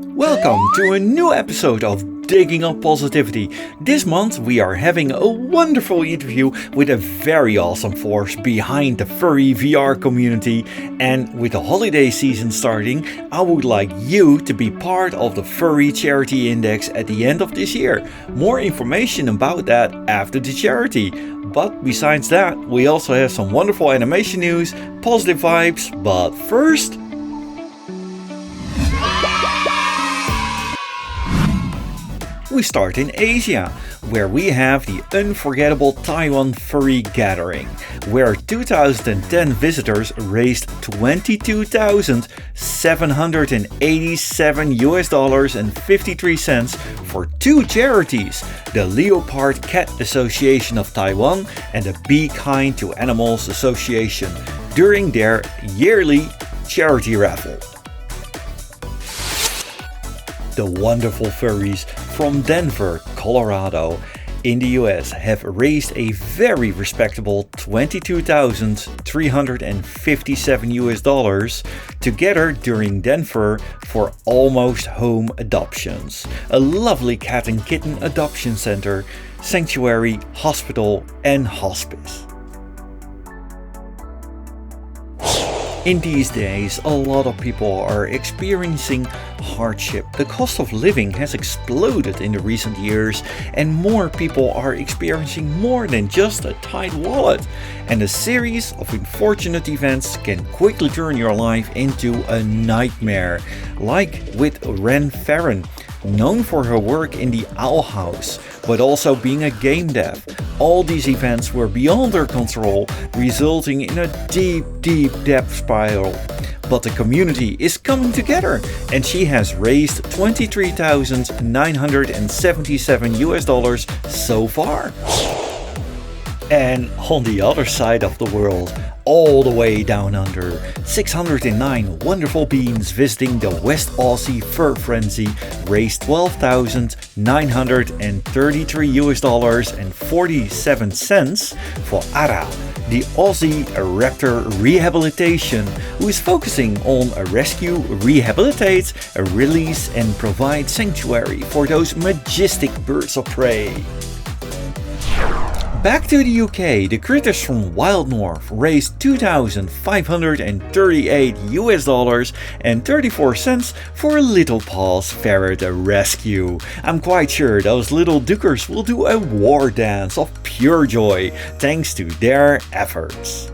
Welcome to a new episode of Digging Up Positivity. This month we are having a wonderful interview with a very awesome force behind the furry VR community, and with the holiday season starting, I would like you to be part of the Furry Charity Index at the end of this year. More information about that after the charity. But besides that, we also have some wonderful animation news, positive vibes, but first... we start in Asia, where we have the Unforgettable Taiwan Furry Gathering, where 2010 visitors raised $22,787.53 for two charities, the Leopard Cat Association of Taiwan and the Be Kind to Animals Association, during their yearly charity raffle. The wonderful furries from Denver, Colorado, in the US have raised a very respectable $22,357 together during Denver for Almost Home Adoptions, a lovely cat and kitten adoption center, sanctuary, hospital and hospice. In these days, a lot of people are experiencing hardship. The cost of living has exploded in the recent years, and more people are experiencing more than just a tight wallet. And a series of unfortunate events can quickly turn your life into a nightmare, like with Wren Farren, known for her work in the Owl House, but also being a game dev. All these events were beyond her control, resulting in a deep debt spiral. But the community is coming together, and she has raised $23,977 so far. And on the other side of the world, all the way down under, 609 wonderful beings visiting the West Aussie Fur Frenzy raised $12,933.47 for Ara, the Aussie Raptor Rehabilitation, who is focusing on a rescue, rehabilitate, a release and provide sanctuary for those majestic birds of prey. Back to the UK, the critters from Wild North raised $2,538 for a Little Paws ferret rescue. I'm quite sure those little duckers will do a war dance of pure joy thanks to their efforts.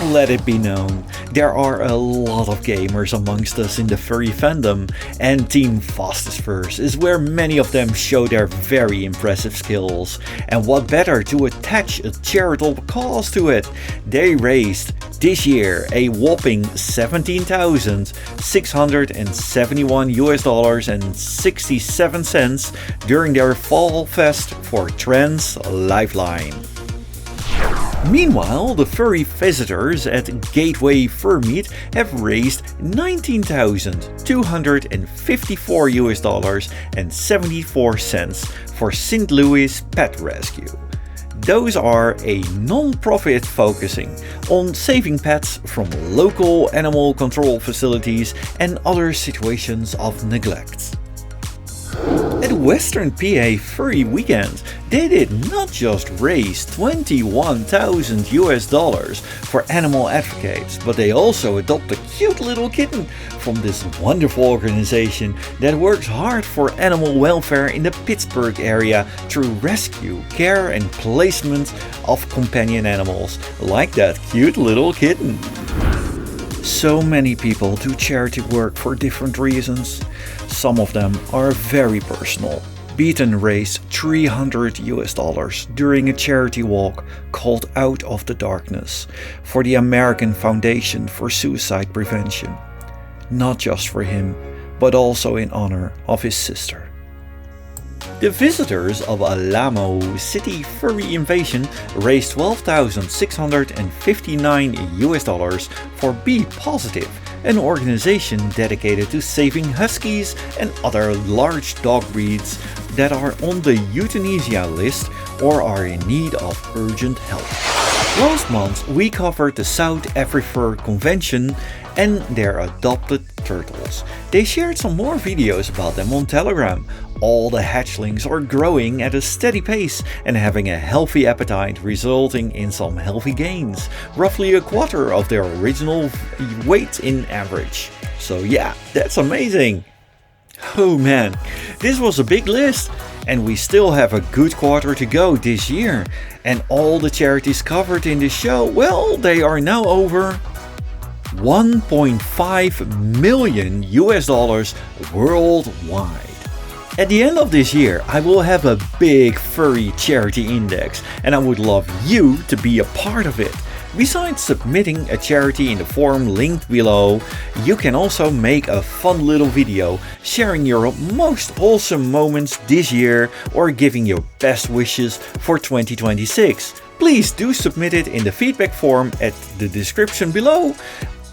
Let it be known, there are a lot of gamers amongst us in the furry fandom, and Team Fastest Furs is where many of them show their very impressive skills. And what better to attach a charitable cause to it? They raised this year a whopping $17,671.67 during their Fall Fest for Trans Lifeline. Meanwhile, the furry visitors at Gateway Furmeet have raised $19,254.74 for St. Louis Pet Rescue. Those are a non-profit focusing on saving pets from local animal control facilities and other situations of neglect. At Western PA Furry Weekend, they did not just raise $21,000 for animal advocates, but they also adopted a cute little kitten from this wonderful organization that works hard for animal welfare in the Pittsburgh area through rescue, care and placement of companion animals, like that cute little kitten. So many people do charity work for different reasons. Some of them are very personal. Beeton raised $300 during a charity walk called Out of the Darkness for the American Foundation for Suicide Prevention. Not just for him, but also in honor of his sister. The visitors of Alamo City Furry Invasion raised $12,659 for Be Positive, an organization dedicated to saving huskies and other large dog breeds that are on the euthanasia list or are in need of urgent help. Last month we covered the South AfriFur Convention and their adopted turtles. They shared some more videos about them on Telegram. All the hatchlings are growing at a steady pace and having a healthy appetite, resulting in some healthy gains, roughly a quarter of their original weight in average. So yeah, that's amazing! Oh man, this was a big list, and we still have a good quarter to go this year. And all the charities covered in this show, well, they are now over $1.5 million worldwide. At the end of this year, I will have a big Furry Charity Index, and I would love you to be a part of it. Besides submitting a charity in the form linked below, you can also make a fun little video sharing your most awesome moments this year or giving your best wishes for 2026. Please do submit it in the feedback form at the description below,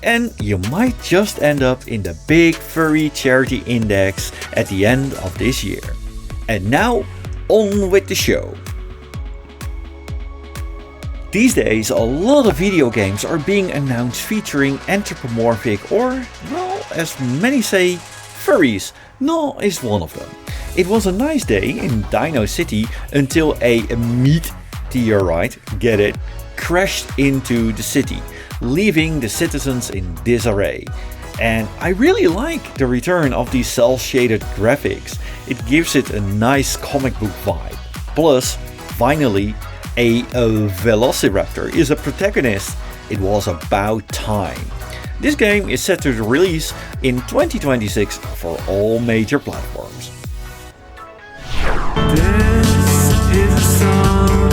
and you might just end up in the big Furry Charity Index at the end of this year. And now, on with the show. These days, a lot of video games are being announced featuring anthropomorphic or, well, as many say, furries. GNAW is one of them. It was a nice day in Dino City until a meteorite, get it, crashed into the city, leaving the citizens in disarray. And I really like the return of these cel-shaded graphics. It gives it a nice comic book vibe. Plus, finally, a velociraptor is a protagonist. It was about time. This game is set to release in 2026 for all major platforms. This is a song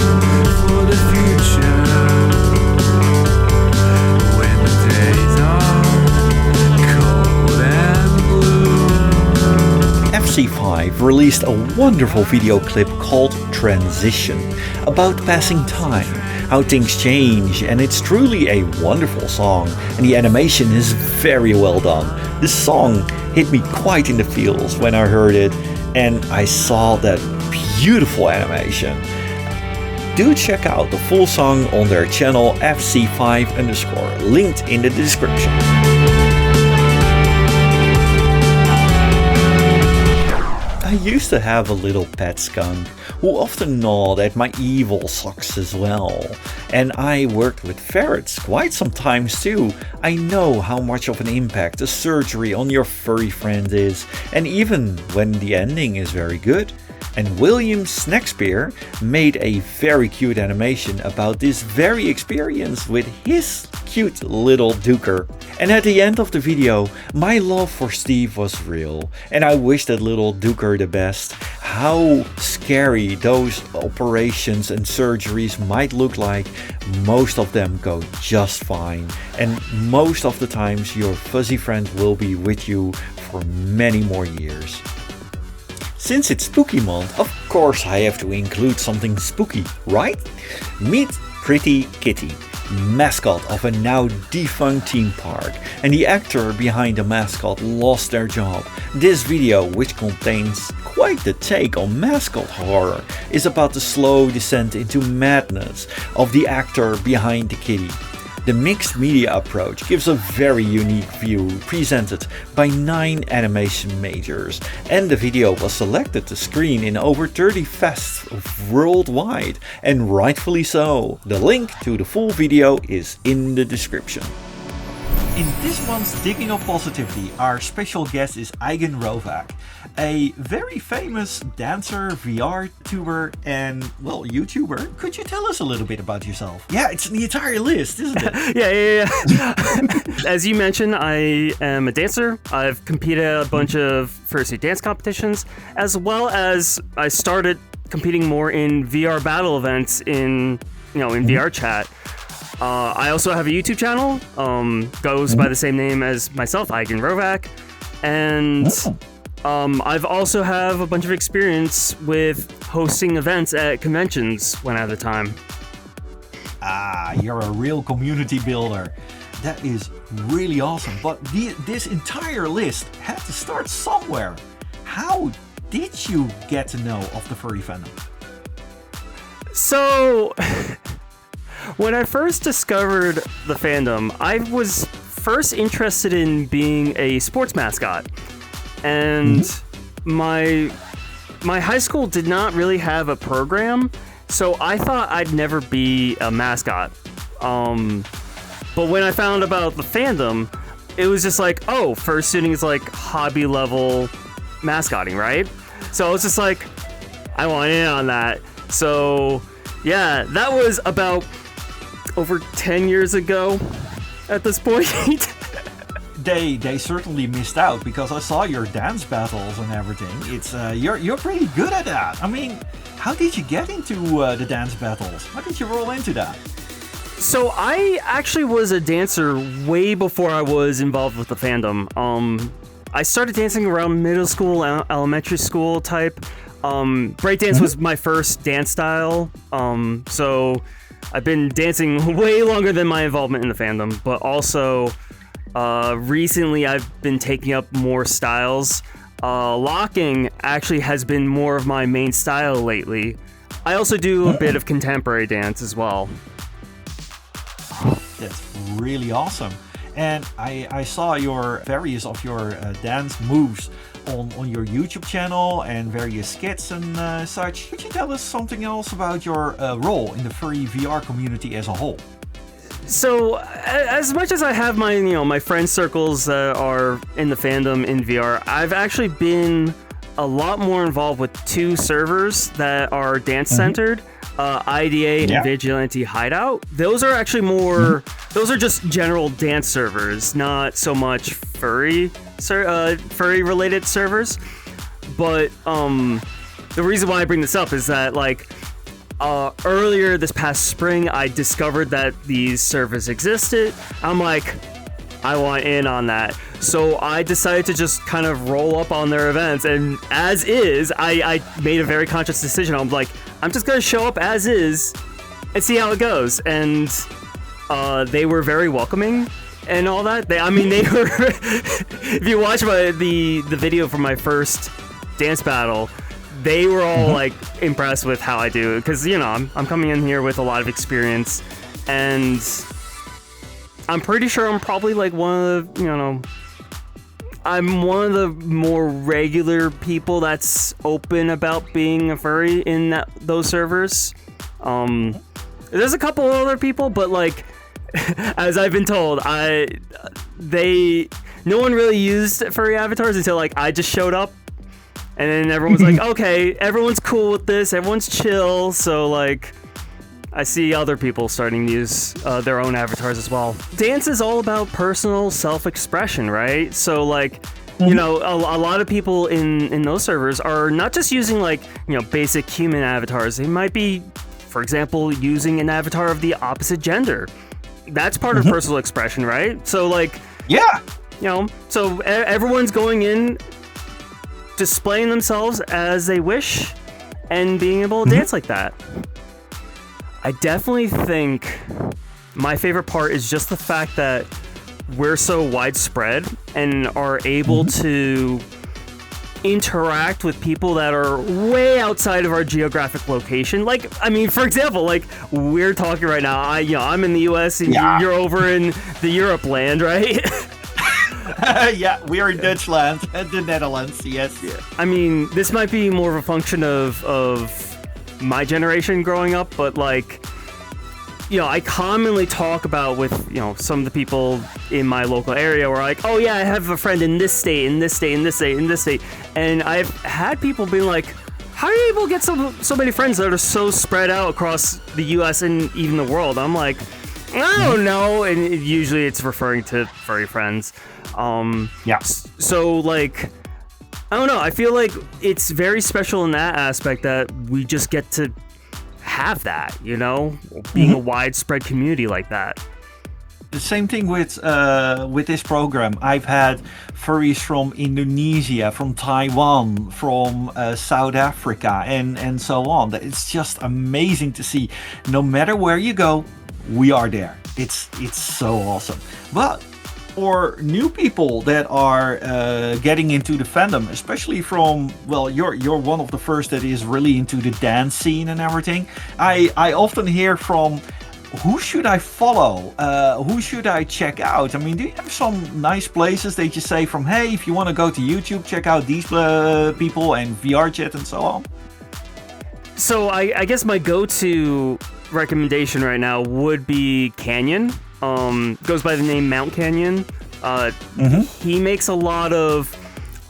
for the future. When the days are cold and blue. FC5 released a wonderful video clip called Transition, about passing time, how things change, and it's truly a wonderful song, and the animation is very well done. This song hit me quite in the feels when I heard it, and I saw that beautiful animation. Do check out the full song on their channel FC5_, linked in the description. I used to have a little pet skunk who often gnawed at my evil socks as well. And I worked with ferrets quite some times too. I know how much of an impact a surgery on your furry friend is, and even when the ending is very good. And William Snackspear made a very cute animation about this very experience with his cute little Duker. And at the end of the video, my love for Steve was real, and I wish that little Duker the best. How scary those operations and surgeries might look like, most of them go just fine, and most of the times your fuzzy friend will be with you for many more years. Since it's spooky month, of course I have to include something spooky, right? Meet Pretty Kitty, mascot of a now defunct theme park, and the actor behind the mascot lost their job. This video, which contains quite the take on mascot horror, is about the slow descent into madness of the actor behind the kitty. The mixed media approach gives a very unique view presented by 9 animation majors, and the video was selected to screen in over 30 fests worldwide, and rightfully so. The link to the full video is in the description. In this month's Digging Up Positively, our special guest is Eigen Rovak, a very famous dancer, VR tuber, and, well, YouTuber. Could you tell us a little bit about yourself? Yeah, it's the entire list, isn't it? Yeah. As you mentioned, I am a dancer. I've competed at a bunch of fursuit dance competitions, as well as I started competing more in VR battle events in VR chat. I also have a YouTube channel, goes by the same name as myself, Eigen Rovak, and I've also have a bunch of experience with hosting events at conventions when I have the time. Ah, you're a real community builder. That is really awesome, but this entire list had to start somewhere. How did you get to know of the furry fandom? So... when I first discovered the fandom, I was first interested in being a sports mascot, and my high school did not really have a program, so I thought I'd never be a mascot. But when I found about the fandom, it was just like, oh, fursuiting is like hobby level mascotting, right? So I was just like, I want in on that. So yeah, that was about over 10 years ago at this point. They certainly missed out, because I saw your dance battles and everything. It's you're pretty good at that. I mean, how did you get into the dance battles? How did you roll into that? So I actually was a dancer way before I was involved with the fandom. I started dancing around middle school, elementary school type. Breakdance was my first dance style. So I've been dancing way longer than my involvement in the fandom, but also recently I've been taking up more styles. Locking actually has been more of my main style lately. I also do a bit of contemporary dance as well. That's really awesome. And I saw your various of your dance moves on your YouTube channel and various skits and such. Could you tell us something else about your role in the furry VR community as a whole? So, as much as I have my, my friend circles that are in the fandom in VR, I've actually been a lot more involved with two servers that are dance centered. IDA and Vigilante Hideout. Those are actually more, those are just general dance servers, not so much furry related servers. But the reason why I bring this up is that earlier this past spring, I discovered that these servers existed. I'm like, I want in on that. So I decided to just kind of roll up on their events, and as is, I made a very conscious decision. I'm like, I'm just gonna show up as is and see how it goes. And they were very welcoming and all that. They were. If you watch the video from my first dance battle, they were all like impressed with how I do it, because I'm coming in here with a lot of experience, and I'm pretty sure I'm probably like I'm one of the more regular people that's open about being a furry in those servers. There's a couple other people, but as I've been told, no one really used furry avatars until I just showed up, and then everyone was like, okay, everyone's cool with this, everyone's chill. So I see other people starting to use their own avatars as well. Dance is all about personal self-expression, right? So a lot of people in those servers are not just using basic human avatars. They might be, for example, using an avatar of the opposite gender. That's part of personal expression, right? So so everyone's going in, displaying themselves as they wish, and being able to dance like that. I definitely think my favorite part is just the fact that we're so widespread and are able to interact with people that are way outside of our geographic location. For example, we're talking right now. I'm in the US and you're over in the Europe land, right? Yeah, we are in Dutchland and the Netherlands. Yes. Yeah. This might be more of a function of my generation growing up, but I commonly talk about with some of the people in my local area where oh yeah, I have a friend in this state, in this state, in this state, in this state, and I've had people being like, how are you able to get so many friends that are so spread out across the US and even the world? I'm like, I don't know, and usually it's referring to furry friends. So I don't know. I feel like it's very special in that aspect that we just get to have that, being a widespread community like that. The same thing with this program. I've had furries from Indonesia, from Taiwan, from South Africa, and so on. It's just amazing to see. No matter where you go, we are there. It's so awesome. But for new people that are getting into the fandom, especially from, you're one of the first that is really into the dance scene and everything. I often hear from who should I follow? Who should I check out? I mean, do you have some nice places that you say from, hey, if you want to go to YouTube, check out these people and VR chat and so on? So I guess my go-to recommendation right now would be Canyon. Goes by the name Mount Canyon. He makes a lot of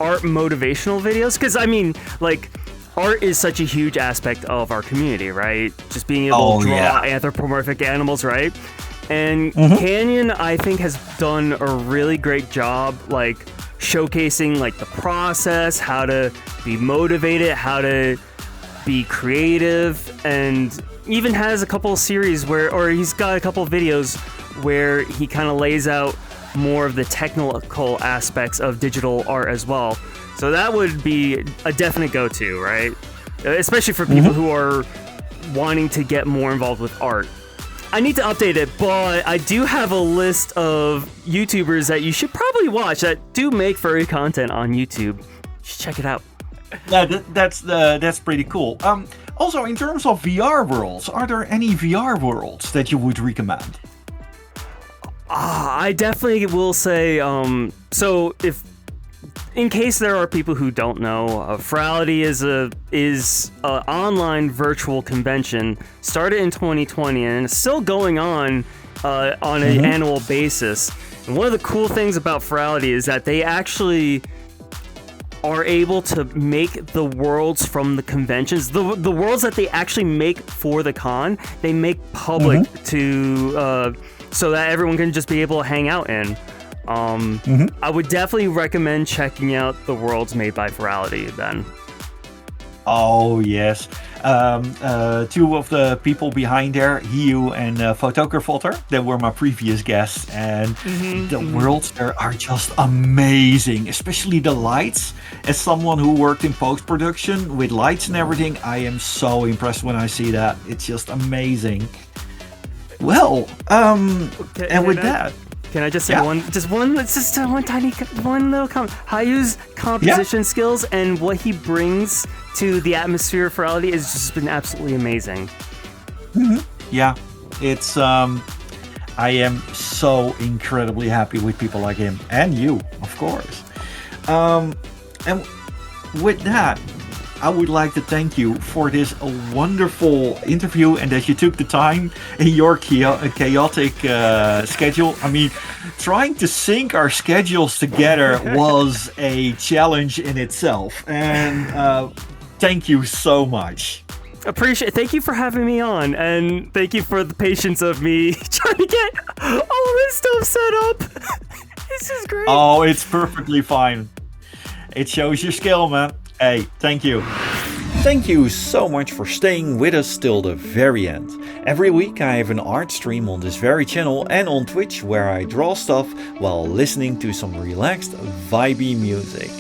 art motivational videos, because I mean, like, art is such a huge aspect of our community, right? Just being able to draw anthropomorphic animals, right? And Canyon, I think, has done a really great job, like, showcasing, like, the process, how to be motivated, how to be creative, and even has a couple of series or he's got a couple of videos where he kind of lays out more of the technical aspects of digital art as well. So that would be a definite go-to, right? Especially for people who are wanting to get more involved with art. I need to update it, but I do have a list of YouTubers that you should probably watch that do make furry content on YouTube. You should check it out. Yeah, that's pretty cool. Also, in terms of VR worlds, are there any VR worlds that you would recommend? I definitely will say, so if, in case there are people who don't know, Furality is a online virtual convention, started in 2020 and it's still going on an annual basis. And one of the cool things about Furality is that they actually are able to make the worlds from the conventions, the worlds that they actually make for the con, they make public to so that everyone can just be able to hang out in. I would definitely recommend checking out the worlds made by Furality then. Oh, yes. Two of the people behind there, Hiu and Photographer, that were my previous guests, and the worlds there are just amazing, especially the lights. As someone who worked in post-production with lights and everything, I am so impressed when I see that. It's just amazing. Well, and with that... Can I just say one little comment? Hayu's composition skills and what he brings to the atmosphere of Furality has just been absolutely amazing. Yeah, it's I am so incredibly happy with people like him and you, of course. And with that, I would like to thank you for this wonderful interview and that you took the time in your chaotic schedule. I mean, trying to sync our schedules together was a challenge in itself. And thank you so much. Thank you for having me on, and thank you for the patience of me trying to get all this stuff set up. This is great. Oh, it's perfectly fine. It shows your skill, man. Hey, thank you. Thank you so much for staying with us till the very end. Every week I have an art stream on this very channel and on Twitch where I draw stuff while listening to some relaxed, vibey music.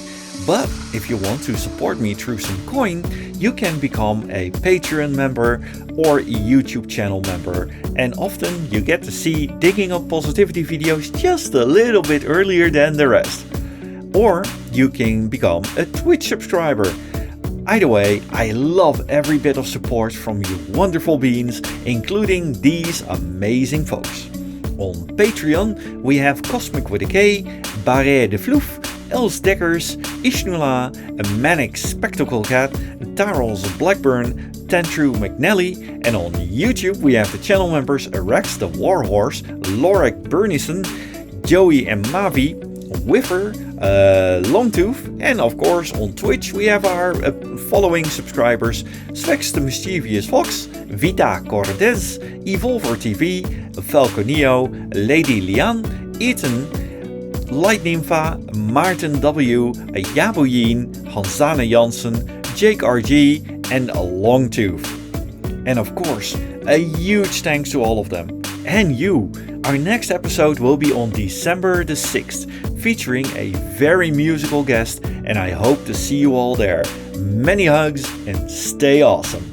But if you want to support me through some coin, you can become a Patreon member or a YouTube channel member, and often you get to see Digging Up Positivity videos just a little bit earlier than the rest. Or you can become a Twitch subscriber. Either way, I love every bit of support from you wonderful beings, including these amazing folks. On Patreon, we have Cosmic with a K, Barré de Floef, Els Dekkers, Ishnula, a Manic Spectacle Cat, Tarls Blackburn, Tantru McNally, and on YouTube we have the channel members Rex the Warhorse, Lorek Burnison, Joey and Mavi, Whiffer, Longtooth, and of course on Twitch we have our following subscribers: Svex the Mischievous Fox, Vita Cortez, Evolver TV, Falconio, Lady Lian, Ethan, Light Nympha, Maarten W, Yaboyin, Hansana Janssen, Jake RG, and Longtooth. And of course, a huge thanks to all of them. And you! Our next episode will be on December the 6th, featuring a very musical guest, and I hope to see you all there. Many hugs and stay awesome.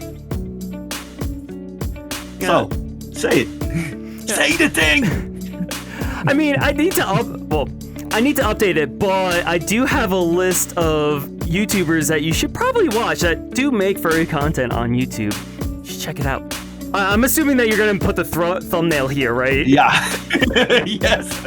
So, say it. Say the thing! I mean, I need to update it, but I do have a list of YouTubers that you should probably watch that do make furry content on YouTube. You should check it out. I'm assuming that you're gonna put the thumbnail here, right? Yeah. Yes.